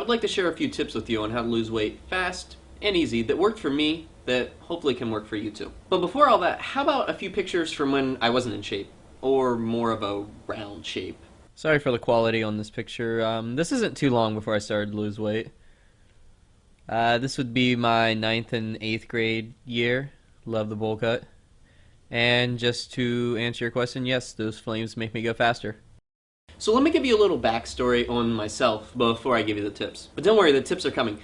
I would like to share a few tips with you on how to lose weight fast and easy that worked for me that hopefully can work for you too. But before all that, how about a few pictures from when I wasn't in shape, or more of a round shape? Sorry for the quality on this picture. This isn't too long before I started to lose weight. This would be my 9th and 8th grade year. Love the bowl cut. And just to answer your question, yes, those flames make me go faster. So let me give you a little backstory on myself before I give you the tips. But don't worry, the tips are coming.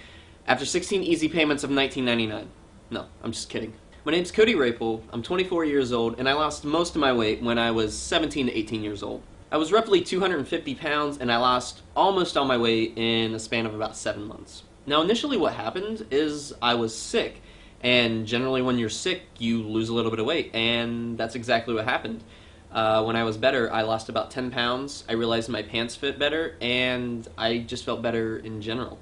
After 16 easy payments of $19.99. No, I'm just kidding. My name's Cody Rapel, I'm 24 years old, and I lost most of my weight when I was 17 to 18 years old. I was roughly 250 pounds, and I lost almost all my weight in a span of about 7 months. Now initially what happened is I was sick, and generally when you're sick you lose a little bit of weight, and that's exactly what happened. When I was better, I lost about 10 pounds, I realized my pants fit better, and I just felt better in general.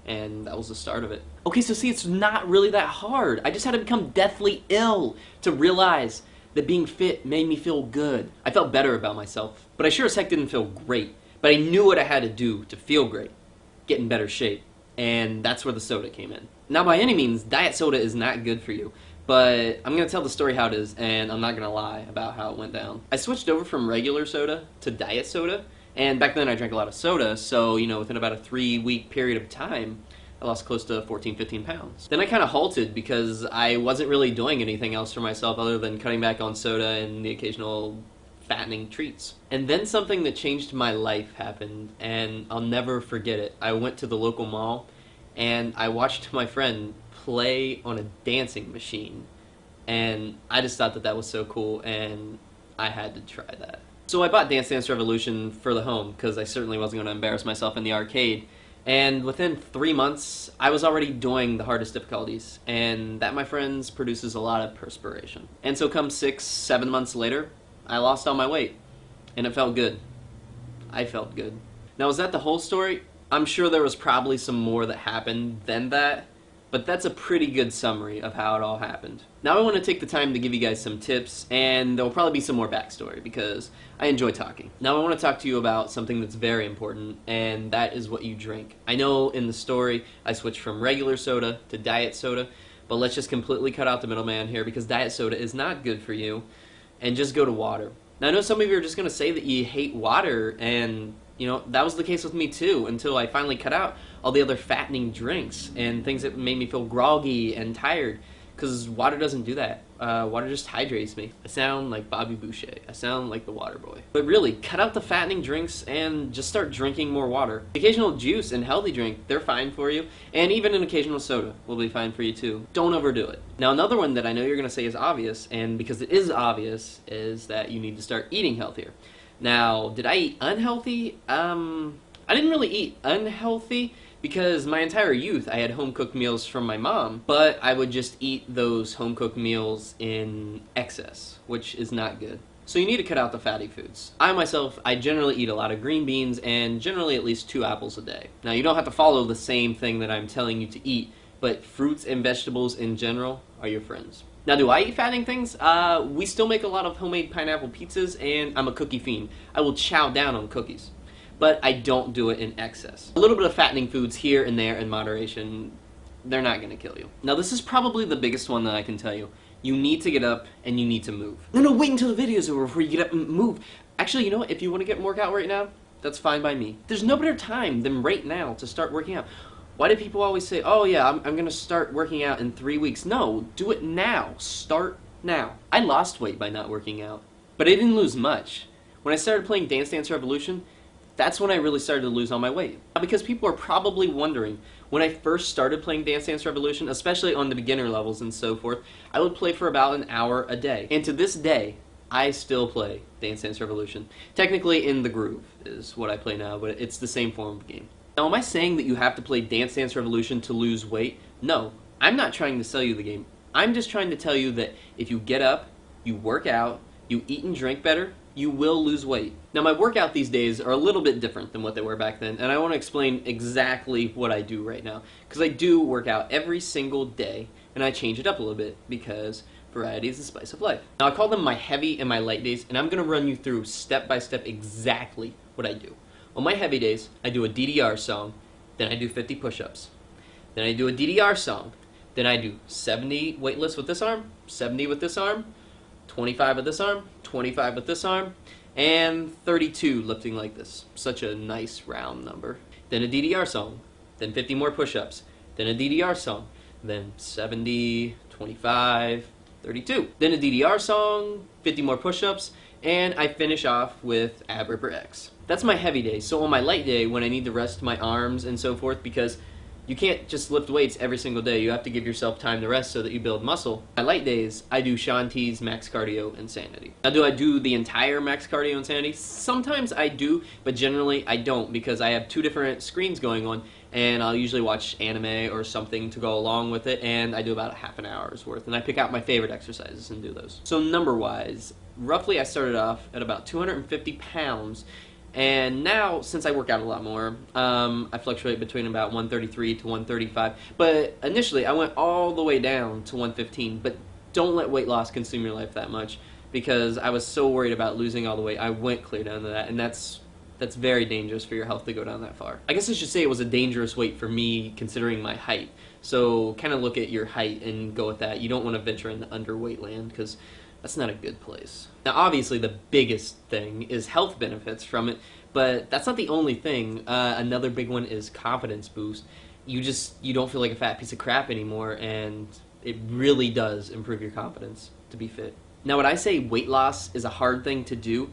And that was the start of it. Okay, so see, it's not really that hard. I just had to become deathly ill to realize that being fit made me feel good. I felt better about myself, but I sure as heck didn't feel great. But I knew what I had to do to feel great, get in better shape, and that's where the soda came in. Now, by any means, diet soda is not good for you. But I'm going to tell the story how it is, and I'm not going to lie about how it went down. I switched over from regular soda to diet soda, and back then I drank a lot of soda, so, within about a 3-week period of time, I lost close to 14, 15 pounds. Then I kind of halted because I wasn't really doing anything else for myself other than cutting back on soda and the occasional fattening treats. And then something that changed my life happened, and I'll never forget it. I went to the local mall, and I watched my friend play on a dancing machine, and I just thought that that was so cool, and I had to try that. So I bought Dance Dance Revolution for the home because I certainly wasn't going to embarrass myself in the arcade, and within 3 months I was already doing the hardest difficulties, and that, my friends, produces a lot of perspiration. And so come 6, 7 months later, I lost all my weight, and it felt good. I felt good. Now, is that the whole story? I'm sure there was probably some more that happened than that, but that's a pretty good summary of how it all happened. Now I want to take the time to give you guys some tips, and there will probably be some more backstory because I enjoy talking. Now I want to talk to you about something that's very important, and that is what you drink. I know in the story I switched from regular soda to diet soda, but let's just completely cut out the middleman here because diet soda is not good for you, and just go to water. Now I know some of you are just going to say that you hate water, and that was the case with me too, until I finally cut out all the other fattening drinks and things that made me feel groggy and tired, because water doesn't do that. Water just hydrates me. I sound like Bobby Boucher. I sound like the water boy. But really, cut out the fattening drinks and just start drinking more water. Occasional juice and healthy drink, they're fine for you, and even an occasional soda will be fine for you too. Don't overdo it. Now another one that I know you're going to say is obvious, and because it is obvious, is that you need to start eating healthier. Now, did I eat unhealthy? I didn't really eat unhealthy because my entire youth I had home-cooked meals from my mom, but I would just eat those home-cooked meals in excess, which is not good. So you need to cut out the fatty foods. I generally eat a lot of green beans and generally at least 2 apples a day. Now, you don't have to follow the same thing that I'm telling you to eat, but fruits and vegetables in general are your friends. Now, do I eat fattening things? We still make a lot of homemade pineapple pizzas, and I'm a cookie fiend. I will chow down on cookies, but I don't do it in excess. A little bit of fattening foods here and there in moderation, they're not going to kill you. Now, this is probably the biggest one that I can tell you. You need to get up and you need to move. No, wait until the video's over before you get up and move. Actually, you know what? If you want to get work out right now, that's fine by me. There's no better time than right now to start working out. Why do people always say, oh yeah, I'm going to start working out in 3 weeks? No, do it now. Start now. I lost weight by not working out, but I didn't lose much. When I started playing Dance Dance Revolution, that's when I really started to lose all my weight. Because people are probably wondering, when I first started playing Dance Dance Revolution, especially on the beginner levels and so forth, I would play for about an hour a day. And to this day, I still play Dance Dance Revolution. Technically in the groove is what I play now, but it's the same form of game. Now, am I saying that you have to play Dance Dance Revolution to lose weight? No, I'm not trying to sell you the game. I'm just trying to tell you that if you get up, you work out, you eat and drink better, you will lose weight. Now, my workout these days are a little bit different than what they were back then, and I want to explain exactly what I do right now. Because I do work out every single day, and I change it up a little bit because variety is the spice of life. Now, I call them my heavy and my light days, and I'm going to run you through step by step exactly what I do. On my heavy days, I do a DDR song, Then I do 50 push-ups. Then I do a DDR song. Then I do 70 weight lifts with this arm, 70 with this arm, 25 with this arm, 25 with this arm, and 32 lifting like this. Such a nice round number. Then a DDR song. Then 50 more push-ups. Then a DDR song. Then 70, 25, 32. Then a DDR song, 50 more push-ups, and I finish off with ab ripper X. That's my heavy day. So on my light day, when I need to rest my arms and so forth, because you can't just lift weights every single day. You have to give yourself time to rest so that you build muscle. My light days, I do Shaun T's Max Cardio Insanity. Now, do I do the entire Max Cardio Insanity? Sometimes I do, but generally I don't, because I have 2 different screens going on, and I'll usually watch anime or something to go along with it, and I do about a half an hour's worth, and I pick out my favorite exercises and do those. So number-wise, roughly I started off at about 250 pounds, and now, since I work out a lot more, I fluctuate between about 133 to 135. But initially, I went all the way down to 115. But don't let weight loss consume your life that much, because I was so worried about losing all the weight. I went clear down to that, and that's very dangerous for your health to go down that far. I guess I should say it was a dangerous weight for me, considering my height. So kind of look at your height and go with that. You don't want to venture into underweight land, because that's not a good place. Now, obviously, the biggest thing is health benefits from it, but that's not the only thing. Another big one is confidence boost. You don't feel like a fat piece of crap anymore, and it really does improve your confidence to be fit. Now, would I say weight loss is a hard thing to do?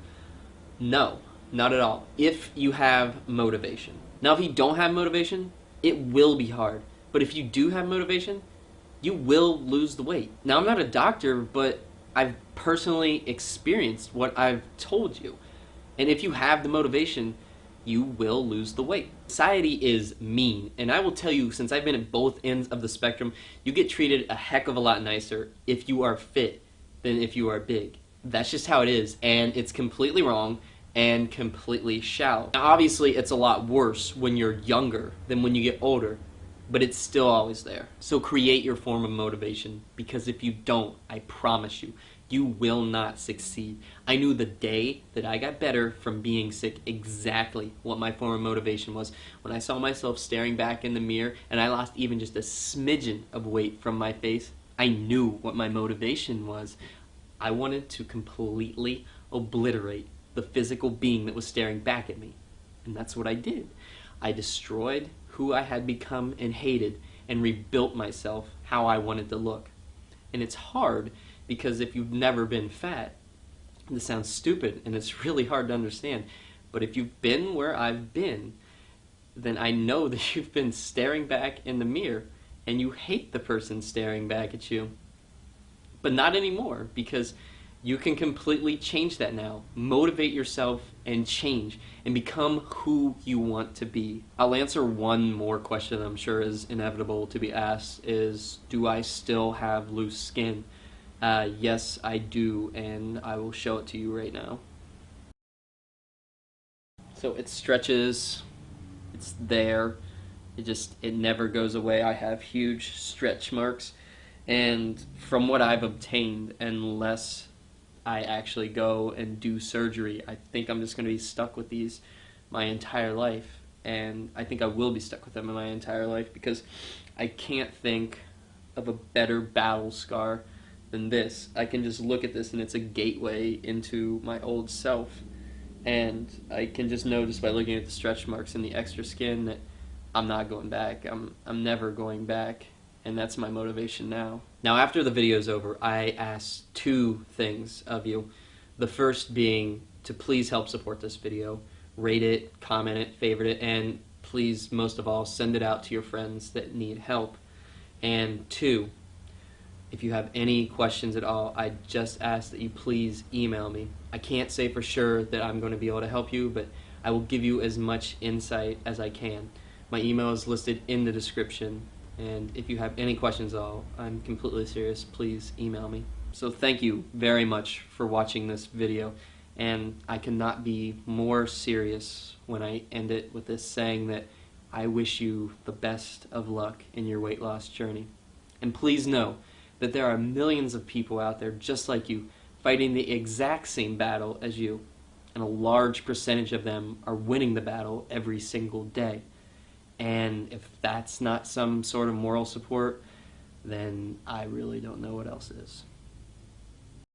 No, not at all, if you have motivation. Now, if you don't have motivation, it will be hard. But if you do have motivation, you will lose the weight. Now, I'm not a doctor, but I've personally experienced what I've told you. And if you have the motivation, you will lose the weight. Society is mean, and I will tell you, since I've been at both ends of the spectrum, you get treated a heck of a lot nicer if you are fit than if you are big. That's just how it is, and it's completely wrong and completely shallow. Now, obviously, it's a lot worse when you're younger than when you get older, but it's still always there. So create your form of motivation, because if you don't, I promise you, you will not succeed. I knew the day that I got better from being sick exactly what my form of motivation was. When I saw myself staring back in the mirror and I lost even just a smidgen of weight from my face, I knew what my motivation was. I wanted to completely obliterate the physical being that was staring back at me. And that's what I did. I destroyed who I had become and hated, and rebuilt myself how I wanted to look. And it's hard, because if you've never been fat, this sounds stupid and it's really hard to understand, but if you've been where I've been, then I know that you've been staring back in the mirror and you hate the person staring back at you. But not anymore, because you can completely change that now. Motivate yourself and change and become who you want to be. I'll answer one more question I'm sure is inevitable to be asked, is do I still have loose skin? Yes, I do, and I will show it to you right now. So it stretches, it's there, it never goes away. I have huge stretch marks, and from what I've obtained, unless I actually go and do surgery, I think I'm just going to be stuck with these my entire life, and I think I will be stuck with them in my entire life, because I can't think of a better battle scar than this. I can just look at this and it's a gateway into my old self, and I can just know just by looking at the stretch marks and the extra skin that I'm not going back. I'm never going back, and that's my motivation now. Now, after the video's over, I ask 2 things of you. The first being to please help support this video. Rate it, comment it, favorite it, and please, most of all, send it out to your friends that need help. And 2, if you have any questions at all, I just ask that you please email me. I can't say for sure that I'm going to be able to help you, but I will give you as much insight as I can. My email is listed in the description, and if you have any questions at all, I'm completely serious, please email me. So thank you very much for watching this video, and I cannot be more serious when I end it with this saying that I wish you the best of luck in your weight loss journey. And please know that there are millions of people out there just like you, fighting the exact same battle as you, and a large percentage of them are winning the battle every single day. And if that's not some sort of moral support, then I really don't know what else is.